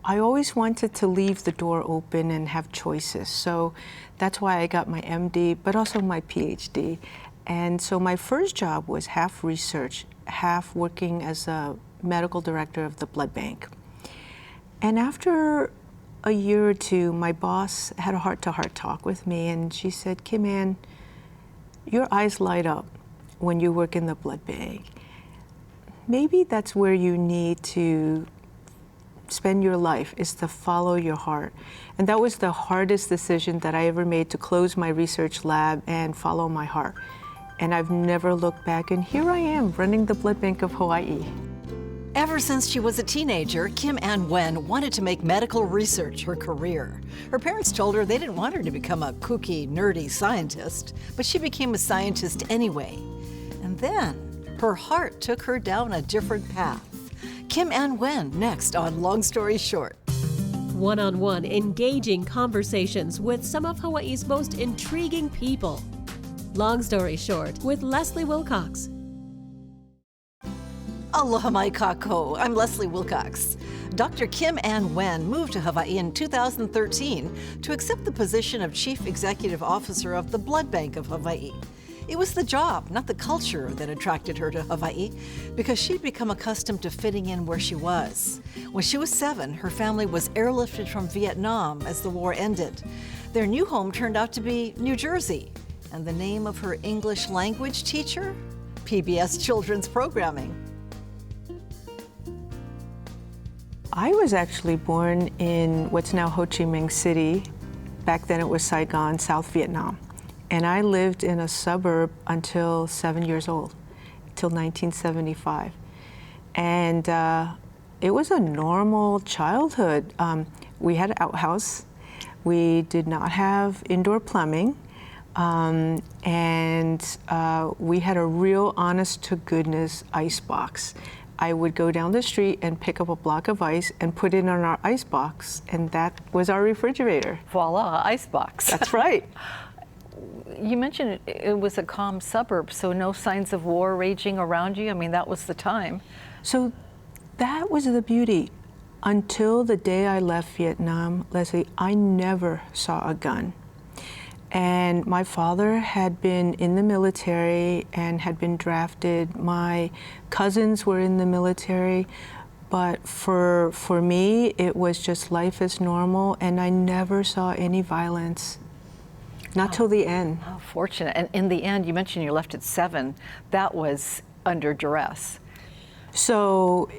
I always wanted to leave the door open and have choices. So that's why I got my MD, but also my PhD. And so my first job was half research, half working as a medical director of the blood bank. And after a year or two, my boss had a heart-to-heart talk with me, and she said, Kim-Ann, your eyes light up when you work in the blood bank. Maybe that's where you need to spend your life, is to follow your heart. And that was the hardest decision that I ever made, to close my research lab and follow my heart. And I've never looked back, and here I am running the blood bank of Hawaii. Ever since she was a teenager, Kim-Anh Nguyen wanted to make medical research her career. Her parents told her they didn't want her to become a kooky, nerdy scientist, but she became a scientist anyway. And then her heart took her down a different path. Kim-Anh Nguyen next on Long Story Short. One-on-one engaging conversations with some of Hawaii's most intriguing people. Long Story Short with Leslie Wilcox. Aloha mai kako, I'm Leslie Wilcox. Dr. Kim-Anh Nguyen moved to Hawaii in 2013 to accept the position of Chief Executive Officer of the Blood Bank of Hawaii. It was the job, not the culture, that attracted her to Hawaii, because she'd become accustomed to fitting in where she was. When she was 7, her family was airlifted from Vietnam as the war ended. Their new home turned out to be New Jersey, and the name of her English language teacher? PBS Children's Programming. I was actually born in what's now Ho Chi Minh City. Back then it was Saigon, South Vietnam. And I lived in a suburb until 7 years old, till 1975. And it was a normal childhood. We had an outhouse. We did not have indoor plumbing. And we had a real honest-to-goodness ice box. I would go down the street and pick up a block of ice and put it in our ice box, and that was our refrigerator. Voila, icebox. That's right. You mentioned it was a calm suburb, so no signs of war raging around you? I mean, that was the time. So that was the beauty. Until the day I left Vietnam, Leslie, I never saw a gun. And my father had been in the military and had been drafted. My cousins were in the military. But for me, it was just life as normal, and I never saw any violence. Not till the end. How fortunate. And in the end, you mentioned you left at 7. That was under duress. So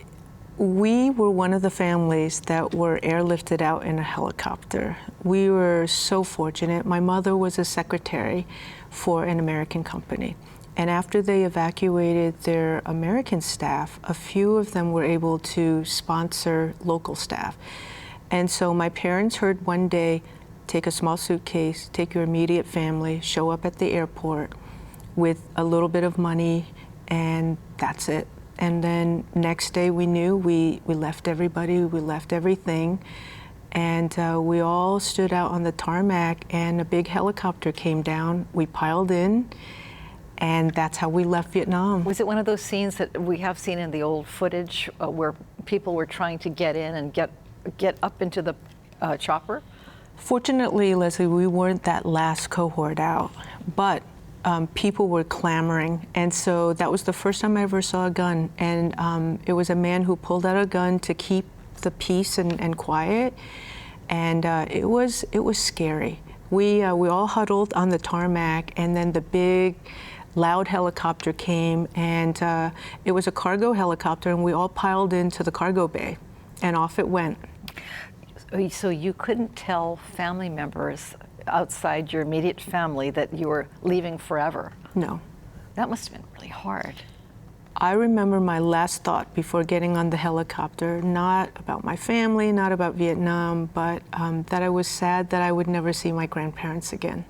we were one of the families that were airlifted out in a helicopter. We were so fortunate. My mother was a secretary for an American company. And after they evacuated their American staff, a few of them were able to sponsor local staff. And so my parents heard one day, take a small suitcase, take your immediate family, show up at the airport with a little bit of money, and that's it. And then next day we knew we left everybody, we left everything, and we all stood out on the tarmac, and a big helicopter came down. We piled in, and that's how we left Vietnam. Was it one of those scenes that we have seen in the old footage where people were trying to get in and get up into the chopper? Fortunately, Leslie, we weren't that last cohort out, but people were clamoring, and so that was the first time I ever saw a gun. And it was a man who pulled out a gun to keep the peace and quiet, and it was scary. We all huddled on the tarmac, and then the big, loud helicopter came, and it was a cargo helicopter, and we all piled into the cargo bay, and off it went. So you couldn't tell family members outside your immediate family that you were leaving forever? No. That must have been really hard. I remember my last thought before getting on the helicopter, not about my family, not about Vietnam, but that I was sad that I would never see my grandparents again.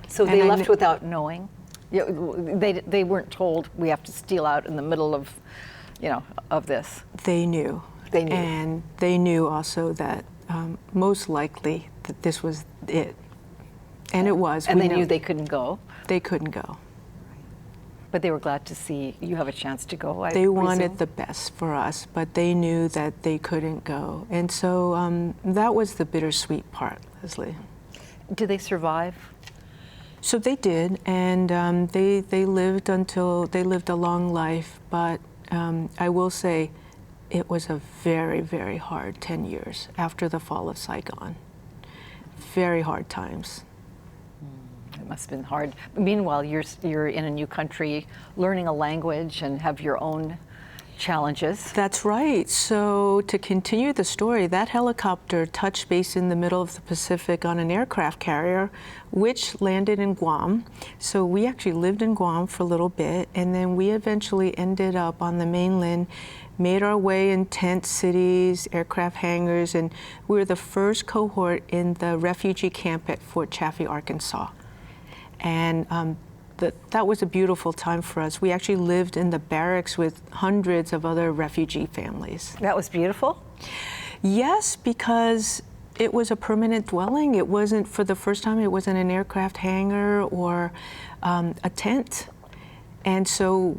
So they left without knowing? They weren't told, we have to steal out in the middle of, of this? They knew. They knew. And they knew also that most likely that this was it. And it was. And they knew they couldn't go? They couldn't go. But they were glad to see you have a chance to go, I They presume. wanted the best for us, but they knew that they couldn't go. And so that was the bittersweet part, Leslie. Did they survive? So they did, and they lived a long life, but I will say it was a very, very hard 10 years after the fall of Saigon. Very hard times. It must have been hard. Meanwhile, you're in a new country, learning a language and have your own challenges. That's right. So to continue the story, that helicopter touched base in the middle of the Pacific on an aircraft carrier, which landed in Guam. So we actually lived in Guam for a little bit, and then we eventually ended up on the mainland, made our way in tent cities, aircraft hangars, and we were the first cohort in the refugee camp at Fort Chaffee, Arkansas. And that was a beautiful time for us. We actually lived in the barracks with hundreds of other refugee families. That was beautiful? Yes, because it was a permanent dwelling. It wasn't, for the first time, it wasn't an aircraft hangar or a tent. And so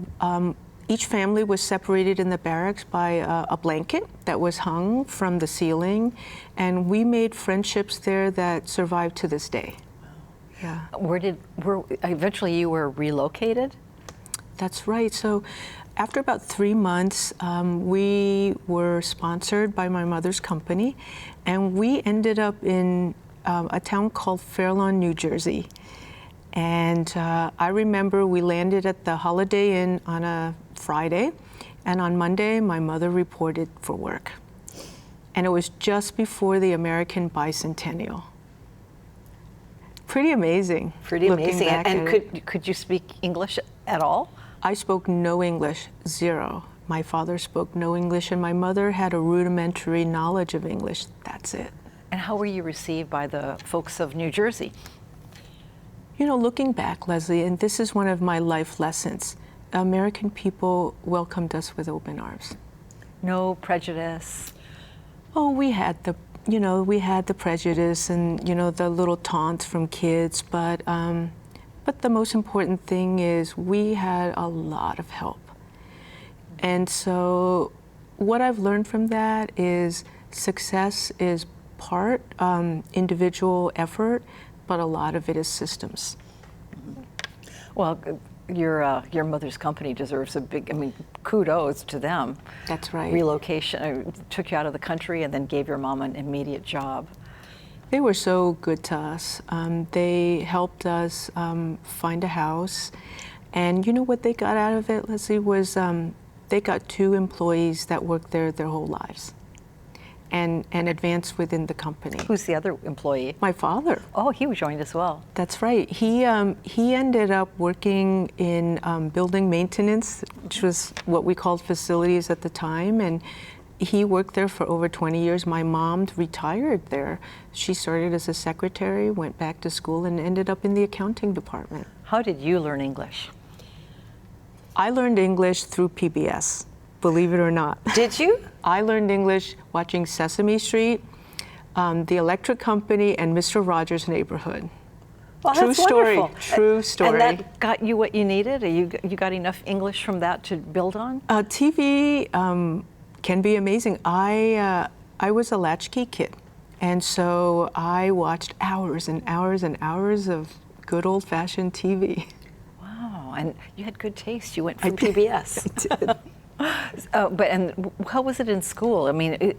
each family was separated in the barracks by a blanket that was hung from the ceiling. And we made friendships there that survive to this day. Yeah. Eventually you were relocated? That's right. So after about 3 months, we were sponsored by my mother's company, and we ended up in a town called Fairlawn, New Jersey. And I remember we landed at the Holiday Inn on a Friday, and on Monday, my mother reported for work. And it was just before the American bicentennial. Pretty amazing. Pretty amazing. And could you speak English at all? I spoke no English, zero. My father spoke no English, and my mother had a rudimentary knowledge of English. That's it. And how were you received by the folks of New Jersey? You know, looking back, Leslie, and this is one of my life lessons, American people welcomed us with open arms. No prejudice? Oh, we had the prejudice and, the little taunts from kids, but the most important thing is we had a lot of help. And so what I've learned from that is success is part individual effort, but a lot of it is systems. Well, your mother's company deserves a big, kudos to them. That's right. Relocation, took you out of the country and then gave your mom an immediate job. They were so good to us. They helped us find a house. And you know what they got out of it, Leslie, was they got 2 employees that worked there their whole lives and advanced within the company. Who's the other employee? My father. Oh, he joined as well. That's right. He ended up working in building maintenance, which was what we called facilities at the time, and he worked there for over 20 years. My mom retired there. She started as a secretary, went back to school, and ended up in the accounting department. How did you learn English? I learned English through PBS, believe it or not. Did you? I learned English watching Sesame Street, The Electric Company, and Mr. Rogers' Neighborhood. Well, True that's story. wonderful. True story. And that got you what you needed? Or you got enough English from that to build on? TV can be amazing. I was a latchkey kid, and so I watched hours and hours and hours of good old-fashioned TV. Wow, and you had good taste. You went from PBS. I did. And how was it in school?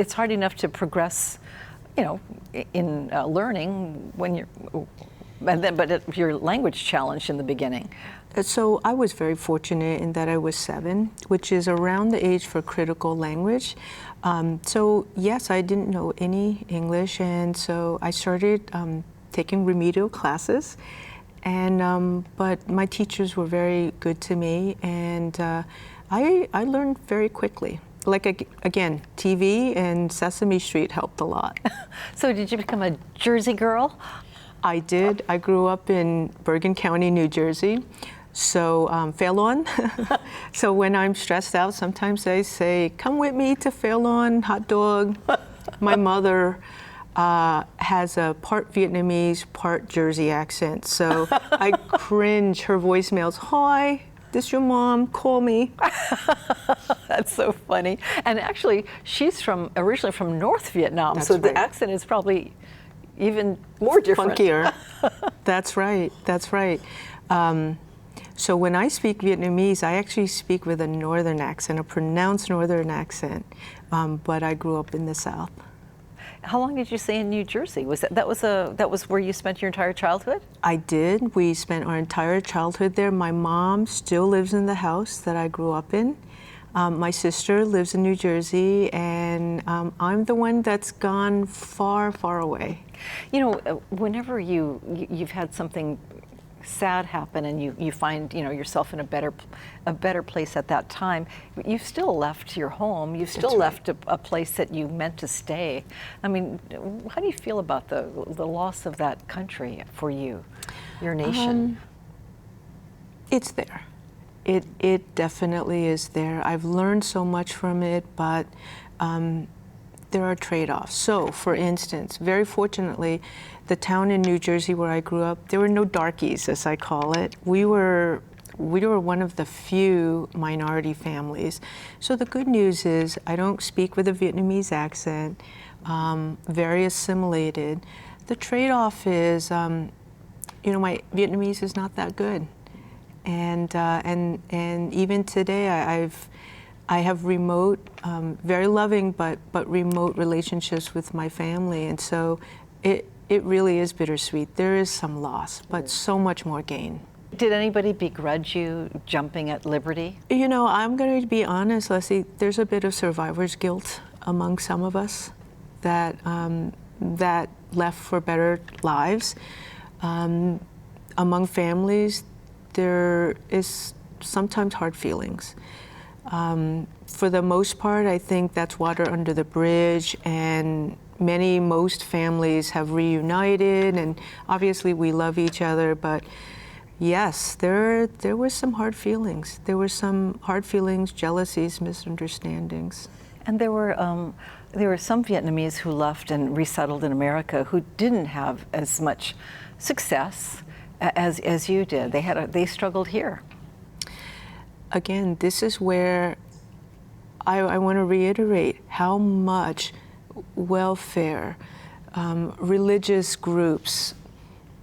It's hard enough to progress, in learning when you're, but your language challenged in the beginning. So I was very fortunate in that I was 7, which is around the age for critical language. So yes, I didn't know any English, and so I started taking remedial classes. And but my teachers were very good to me, and I learned very quickly. Like, again, TV and Sesame Street helped a lot. So did you become a Jersey girl? I did. I grew up in Bergen County, New Jersey. So Fairlawn. So when I'm stressed out, sometimes I say, come with me to Fairlawn, hot dog. My mother has a part Vietnamese, part Jersey accent. So I cringe. Her voicemails, hi, this your mom, call me. That's so funny. And actually, she's originally from North Vietnam, That's so the right. accent is probably even more different. Funkier. That's right, that's right. So when I speak Vietnamese, I actually speak with a northern accent, a pronounced northern accent, but I grew up in the South. How long did you stay in New Jersey? That was where you spent your entire childhood? I did. We spent our entire childhood there. My mom still lives in the house that I grew up in. My sister lives in New Jersey, and I'm the one that's gone far, far away. You know, whenever you've had something sad happen and you find yourself in a better place at that time, you've still left your home, you've still left a place that you meant to stay. I mean, how do you feel about the loss of that country for you, your nation? It's there. It definitely is there. I've learned so much from it, but there are trade-offs. So, for instance, very fortunately, the town in New Jersey where I grew up, there were no darkies, as I call it. We were one of the few minority families. So the good news is I don't speak with a Vietnamese accent, very assimilated. The trade-off is, my Vietnamese is not that good. And even today, I have remote, very loving, but remote relationships with my family, and so it really is bittersweet. There is some loss, but so much more gain. Did anybody begrudge you jumping at liberty? I'm going to be honest, Leslie. There's a bit of survivor's guilt among some of us that left for better lives. Among families, there is sometimes hard feelings. For the most part, I think that's water under the bridge, and most families have reunited, and obviously we love each other, but yes, there were some hard feelings. There were some hard feelings, jealousies, misunderstandings. And there were some Vietnamese who left and resettled in America who didn't have as much success as you did. They struggled here. Again, this is where I want to reiterate how much welfare, religious groups,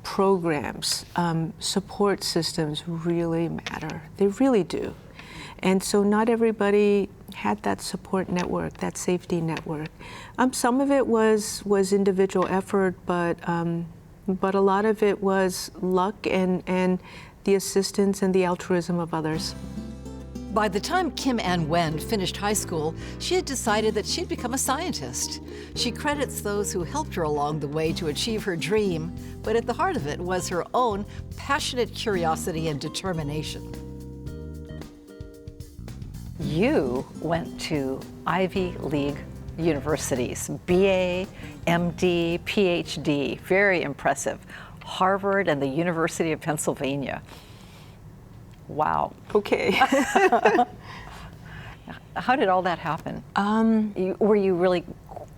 programs, support systems really matter. They really do. And so not everybody had that support network, that safety network. Some of it was individual effort, but a lot of it was luck and the assistance and the altruism of others. By the time Kim-Anh Nguyen finished high school, she had decided that she'd become a scientist. She credits those who helped her along the way to achieve her dream, but at the heart of it was her own passionate curiosity and determination. You went to Ivy League universities, BA, MD, PhD, very impressive. Harvard and the University of Pennsylvania. Wow. Okay. How did all that happen? Were you really,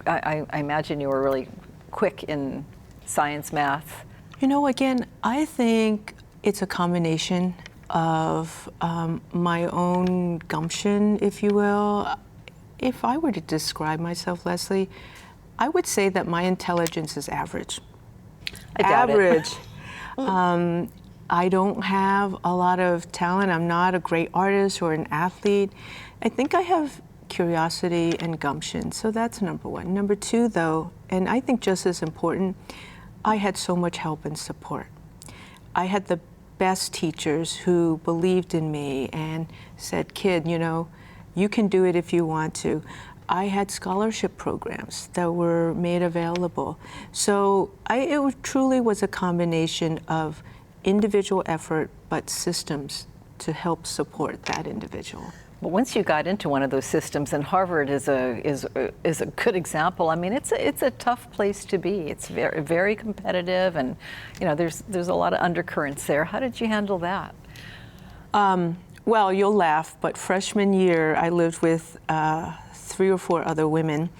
I imagine you were really quick in science, math. Again, I think it's a combination of my own gumption, if you will. If I were to describe myself, Leslie, I would say that my intelligence is average. I doubt average. it. I don't have a lot of talent. I'm not a great artist or an athlete. I think I have curiosity and gumption, so that's number one. Number two, though, and I think just as important, I had so much help and support. I had the best teachers who believed in me and said, kid, you can do it if you want to. I had scholarship programs that were made available. So it truly was a combination of individual effort, but systems to help support that individual. But once you got into one of those systems, and Harvard is a good example. I mean, it's a tough place to be. It's very, very competitive, and there's a lot of undercurrents there. How did you handle that? Well, you'll laugh, but freshman year I lived with 3 or 4 other women,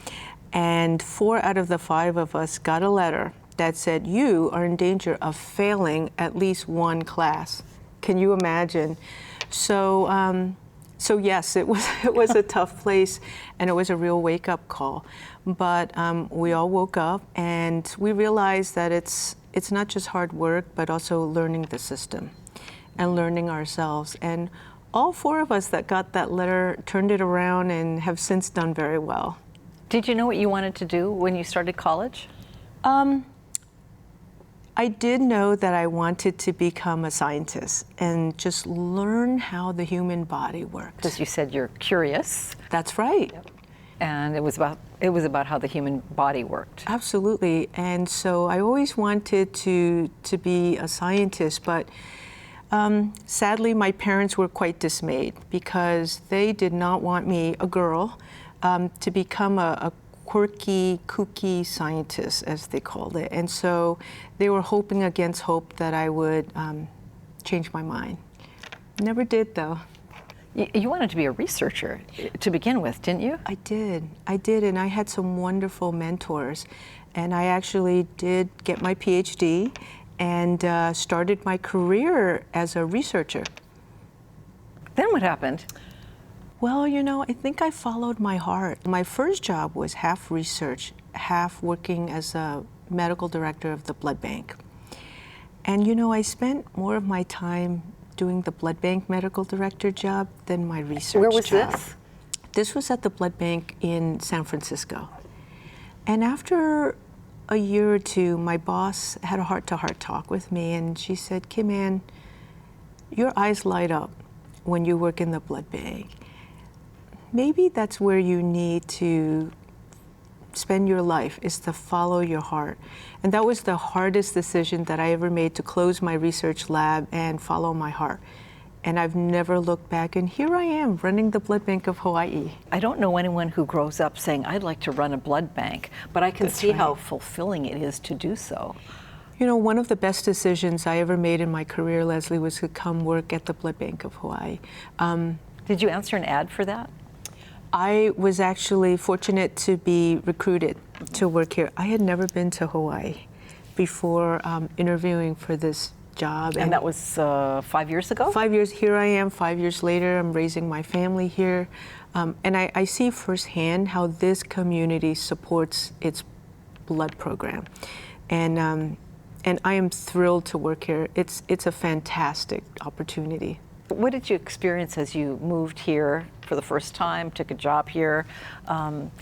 and 4 out of the 5 of us got a letter that said, you are in danger of failing at least one class. Can you imagine? So yes, it was a tough place, and it was a real wake-up call. But we all woke up, and we realized that it's not just hard work, but also learning the system and learning ourselves. And all four of us that got that letter turned it around and have since done very well. Did you know what you wanted to do when you started college? I did know that I wanted to become a scientist and just learn how the human body works. Because you said you're curious. That's right. Yep. And it was about how the human body worked. Absolutely. And so I always wanted to be a scientist, but sadly my parents were quite dismayed because they did not want me, a girl, to become a quirky, kooky scientist, as they called it. And so they were hoping against hope that I would change my mind. Never did, though. You wanted to be a researcher to begin with, didn't you? I did, and I had some wonderful mentors. And I actually did get my PhD and started my career as a researcher. Then what happened? Well, I think I followed my heart. My first job was half research, half working as a medical director of the blood bank. And I spent more of my time doing the blood bank medical director job than my research job. Where was this? This was at the blood bank in San Francisco. And after a year or two, my boss had a heart-to-heart talk with me, and she said, "Kim-Ann, your eyes light up when you work in the blood bank. Maybe that's where you need to spend your life, is to follow your heart." And that was the hardest decision that I ever made, to close my research lab and follow my heart. And I've never looked back, and here I am running the blood bank of Hawaii. I don't know anyone who grows up saying, "I'd like to run a blood bank," but I can see how fulfilling it is to do so. One of the best decisions I ever made in my career, Leslie, was to come work at the blood bank of Hawaii. Did you answer an ad for that? I was actually fortunate to be recruited to work here. I had never been to Hawaii before interviewing for this job. And that was 5 years ago? 5 years. Here I am, 5 years later. I'm raising my family here. And I see firsthand how this community supports its blood program. And I am thrilled to work here. It's a fantastic opportunity. What did you experience as you moved here for the first time, took a job here?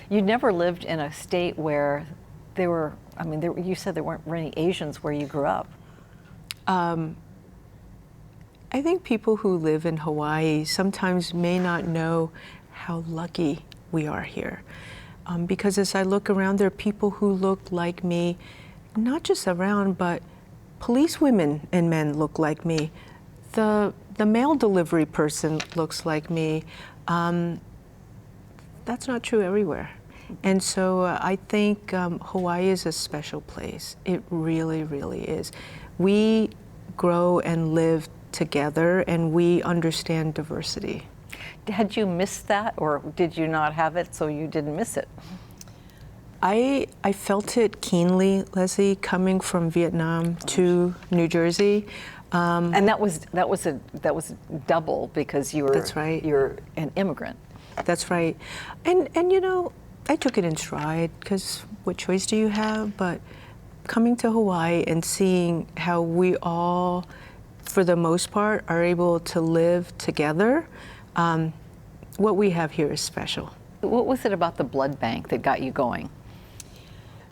You never lived in a state where you said there weren't any Asians where you grew up. I think people who live in Hawaii sometimes may not know how lucky we are here. Because as I look around, there are people who look like me, not just around, but police women and men look like me. The mail delivery person looks like me. That's not true everywhere. And so I think Hawaii is a special place. It really, really is. We grow and live together, and we understand diversity. Had you missed that, or did you not have it so you didn't miss it? I felt it keenly, Leslie, coming from Vietnam to New Jersey. And that was double because you were. That's right. You're an immigrant. That's right. And I took it in stride, because what choice do you have? But coming to Hawaii and seeing how we all, for the most part, are able to live together, what we have here is special. What was it about the blood bank that got you going?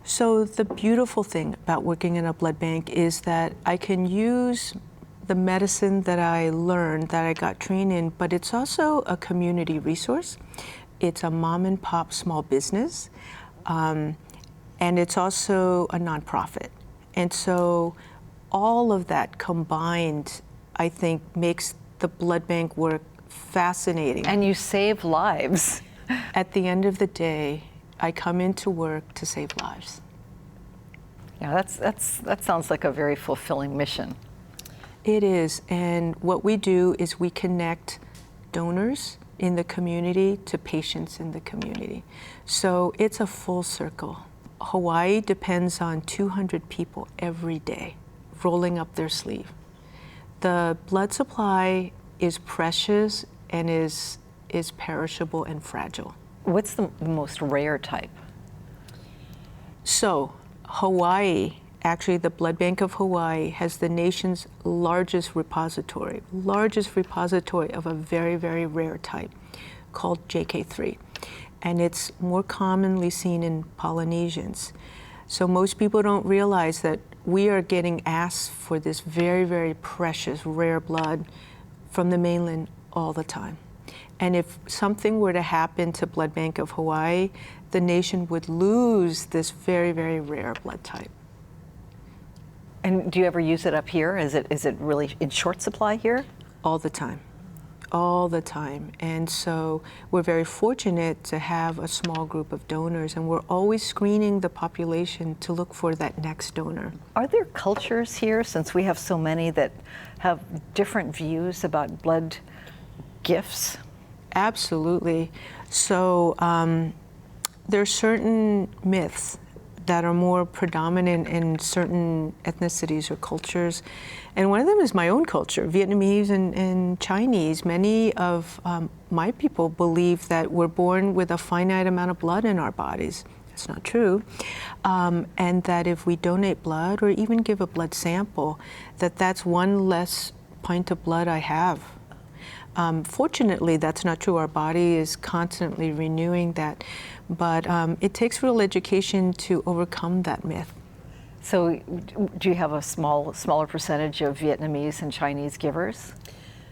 So the beautiful thing about working in a blood bank is that I can use the medicine that I learned, that I got trained in, but it's also a community resource. It's a mom and pop small business, and it's also a nonprofit. And so all of that combined, I think, makes the blood bank work fascinating. And you save lives. At the end of the day, I come into work to save lives. Yeah, that sounds like a very fulfilling mission. It is, and what we do is we connect donors in the community to patients in the community. So it's a full circle. Hawaii depends on 200 people every day rolling up their sleeve. The blood supply is precious and is perishable and fragile. What's the most rare type? So Hawaii, actually the Blood Bank of Hawaii, has the nation's largest repository of a very, very rare type called JK3. And it's more commonly seen in Polynesians. So most people don't realize that we are getting asked for this very, very precious, rare blood from the mainland all the time. And if something were to happen to Blood Bank of Hawaii, the nation would lose this very, very rare blood type. And do you ever use it up here? Is it really in short supply here? All the time. All the time. And so we're very fortunate to have a small group of donors, and we're always screening the population to look for that next donor. Are there cultures here, since we have so many, that have different views about blood gifts? Absolutely. So there are certain myths that are more predominant in certain ethnicities or cultures. And one of them is my own culture, Vietnamese and Chinese. Many of my people believe that we're born with a finite amount of blood in our bodies. That's not true. And that if we donate blood or even give a blood sample, that's one less pint of blood I have. Fortunately, that's not true. Our body is constantly renewing that. But it takes real education to overcome that myth. So do you have a smaller percentage of Vietnamese and Chinese givers?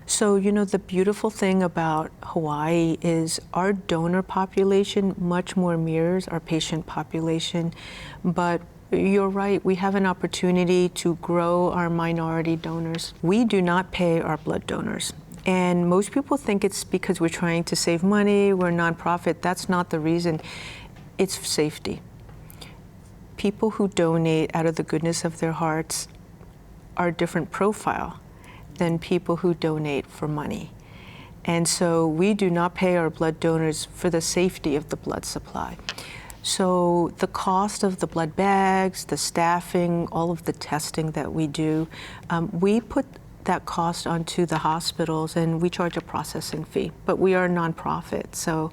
So, you know, the beautiful thing about Hawaii is our donor population much more mirrors our patient population. But you're right, we have an opportunity to grow our minority donors. We do not pay our blood donors. And most people think it's because we're trying to save money, we're a nonprofit. That's not the reason. It's safety. People who donate out of the goodness of their hearts are a different profile than people who donate for money. And so we do not pay our blood donors for the safety of the blood supply. So the cost of the blood bags, the staffing, all of the testing that we do, we put that cost onto the hospitals, and we charge a processing fee. But we are a nonprofit, so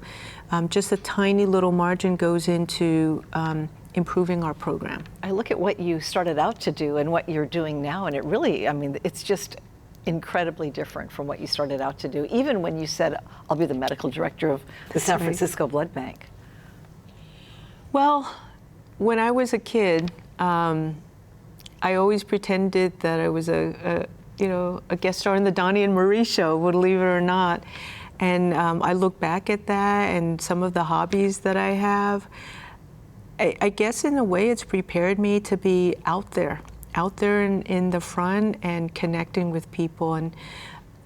just a tiny little margin goes into improving our program. I look at what you started out to do and what you're doing now, and it really, I mean, it's just incredibly different from what you started out to do, even when you said, I'll be the medical director of the San Francisco Blood Bank. Well, when I was a kid, I always pretended that I was a guest star in the Donnie and Marie show, believe it or not. And I look back at that and some of the hobbies that I have. I guess in a way it's prepared me to be out there in the front and connecting with people. And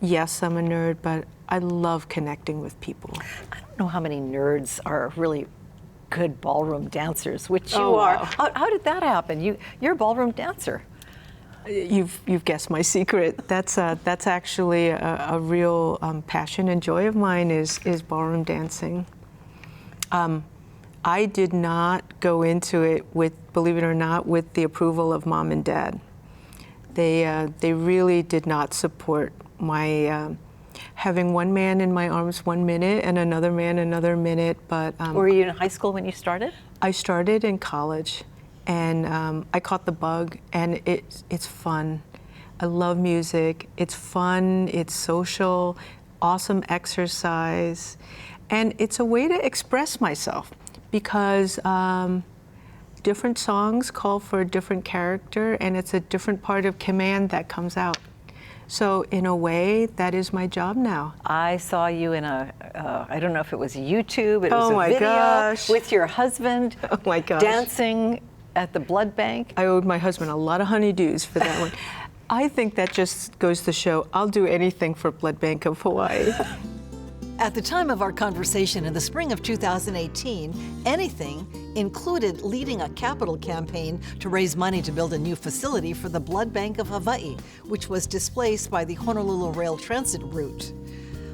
yes, I'm a nerd, but I love connecting with people. I don't know how many nerds are really good ballroom dancers, which you Oh, are. wow. How did that happen? You're a ballroom dancer. You've guessed my secret. That's actually a real passion and joy of mine is ballroom dancing. I did not go into it with, believe it or not, with the approval of Mom and Dad. They really did not support my having one man in my arms 1 minute and another man another minute. But Were you in high school when you started? I started in college. And I caught the bug, and it's fun. I love music. It's fun, it's social, awesome exercise. And it's a way to express myself because different songs call for a different character, and it's a different part of command that comes out. So in a way, that is my job now. I saw you in I don't know if it was YouTube, it was Oh a my video gosh. with your husband Oh my gosh. dancing at the blood bank. I owed my husband a lot of honeydews for that one. I think that just goes to show I'll do anything for Blood Bank of Hawaii. At the time of our conversation in the spring of 2018, anything included leading a capital campaign to raise money to build a new facility for the Blood Bank of Hawaii, which was displaced by the Honolulu Rail Transit route.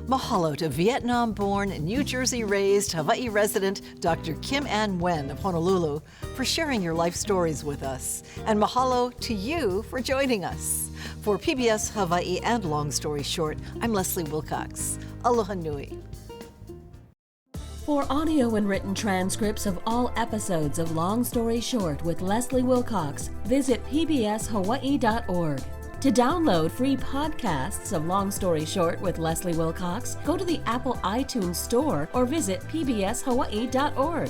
Mahalo to Vietnam-born, New Jersey-raised, Hawaii resident Dr. Kim-Anh Nguyen of Honolulu for sharing your life stories with us. And mahalo to you for joining us. For PBS Hawaii and Long Story Short, I'm Leslie Wilcox. Aloha nui. For audio and written transcripts of all episodes of Long Story Short with Leslie Wilcox, visit pbshawaii.org. To download free podcasts of Long Story Short with Leslie Wilcox, go to the Apple iTunes Store or visit pbshawaii.org.